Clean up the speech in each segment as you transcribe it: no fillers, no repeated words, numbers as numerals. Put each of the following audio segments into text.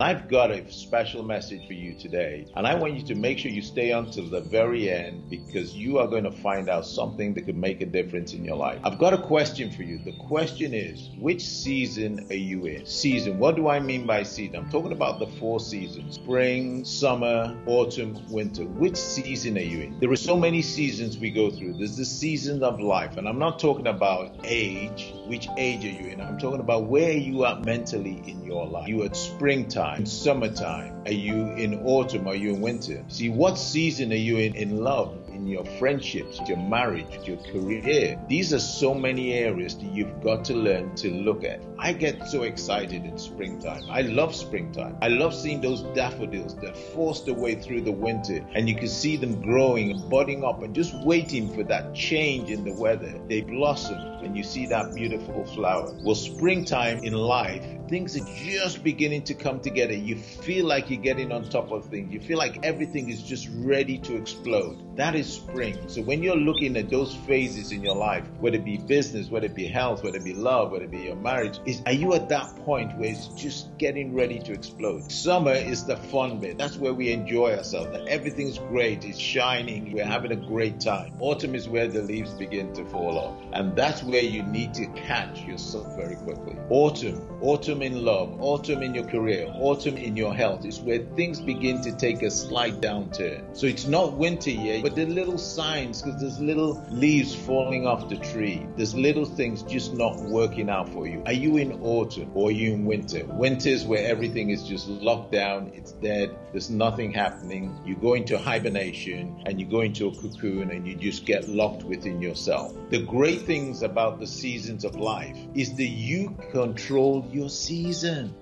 I've got a special message for you today, and I want you to make sure you stay until the very end because you are going to find out something that could make a difference in your life. I've got a question for you. The question is, which season are you in? Season, what do I mean by season? I'm talking about the 4 seasons: spring, summer, autumn, winter. Which season are you in? There are so many seasons we go through. There's the season of life, and I'm not talking about age. Which age are you in? I'm talking about where you are mentally in your life. You at springtime, summertime? Are you in autumn? Are you in winter? See, what season are you in love, in your friendships, your marriage, your career? These are so many areas that you've got to learn to look at. I get so excited in springtime. I love springtime. I love seeing those daffodils that force their way through the winter, and you can see them growing and budding up and just waiting for that change in the weather. They blossom and you see that beautiful flower. Well, springtime in life, things are just beginning to come together. You feel like you're getting on top of things. You feel like everything is just ready to explode. That is spring. So when you're looking at those phases in your life, whether it be business, whether it be health, whether it be love, whether it be your marriage, are you at that point where it's just getting ready to explode? Summer is the fun bit. That's where we enjoy ourselves. Everything's great. It's shining. We're having a great time. Autumn is where the leaves begin to fall off. And that's where you need to catch yourself very quickly. Autumn in love, autumn in your career, autumn in your health is where things begin to take a slight downturn. So it's not winter yet, but there are little signs because there's little leaves falling off the tree. There's little things just not working out for you. Are you in autumn or are you in winter? Winter is where everything is just locked down. It's dead. There's nothing happening. You go into hibernation and you go into a cocoon and you just get locked within yourself. The great things about the seasons of life is that you control your season.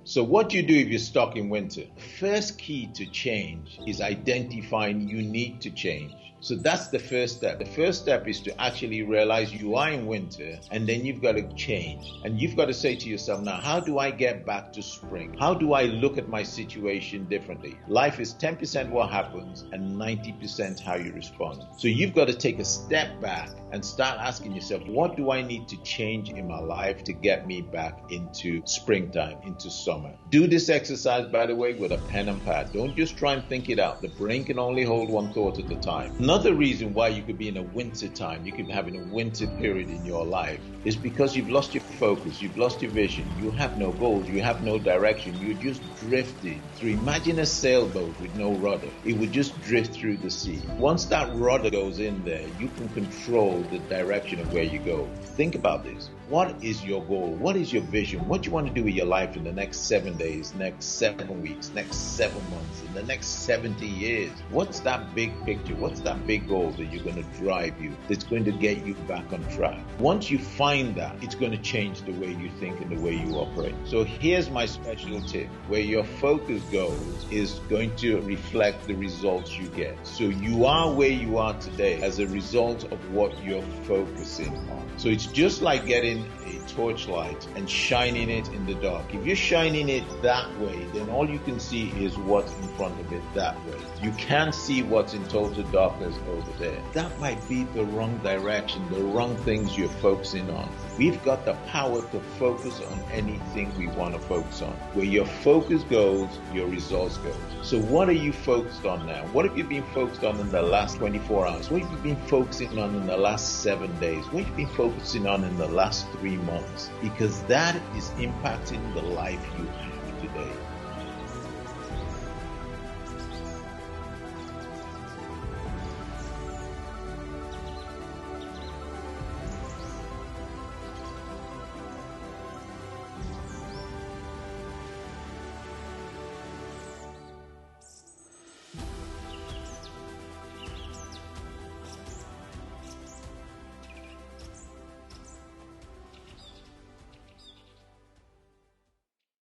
So what do you do if you're stuck in winter? First key to change is identifying you need to change. So that's the first step. The first step is to actually realize you are in winter, and then you've got to change. And you've got to say to yourself, now, how do I get back to spring? How do I look at my situation differently? Life is 10% what happens and 90% how you respond. So you've got to take a step back and start asking yourself, what do I need to change in my life to get me back into springtime, into summer? Do this exercise, by the way, with a pen and pad. Don't just try and think it out. The brain can only hold one thought at a time. Another reason why you could be in a winter time, you could be having a winter period in your life, is because you've lost your focus, you've lost your vision, you have no goals, you have no direction, you're just drifting through. Imagine a sailboat with no rudder. It would just drift through the sea. Once that rudder goes in there, you can control the direction of where you go. Think about this. What is your goal? What is your vision? What do you want to do with your life in the next 7 days, next 7 weeks, next 7 months, in the next 70 years? What's that big picture? What's that big goal that you're going to drive you, that's going to get you back on track? Once you find that, it's going to change the way you think and the way you operate. So here's my special tip. Where your focus goes is going to reflect the results you get. So you are where you are today as a result of what you're focusing on. So it's just like getting a torchlight and shining it in the dark. If you're shining it that way, then all you can see is what's in front of it that way. You can't see what's in total darkness over there. That might be the wrong direction, the wrong things you're focusing on. We've got the power to focus on anything we want to focus on. Where your focus goes, your results go. So what are you focused on now? What have you been focused on in the last 24 hours? What have you been focusing on in the last 7 days? What have you been focusing on in the last 3 months? Because that is impacting the life you have.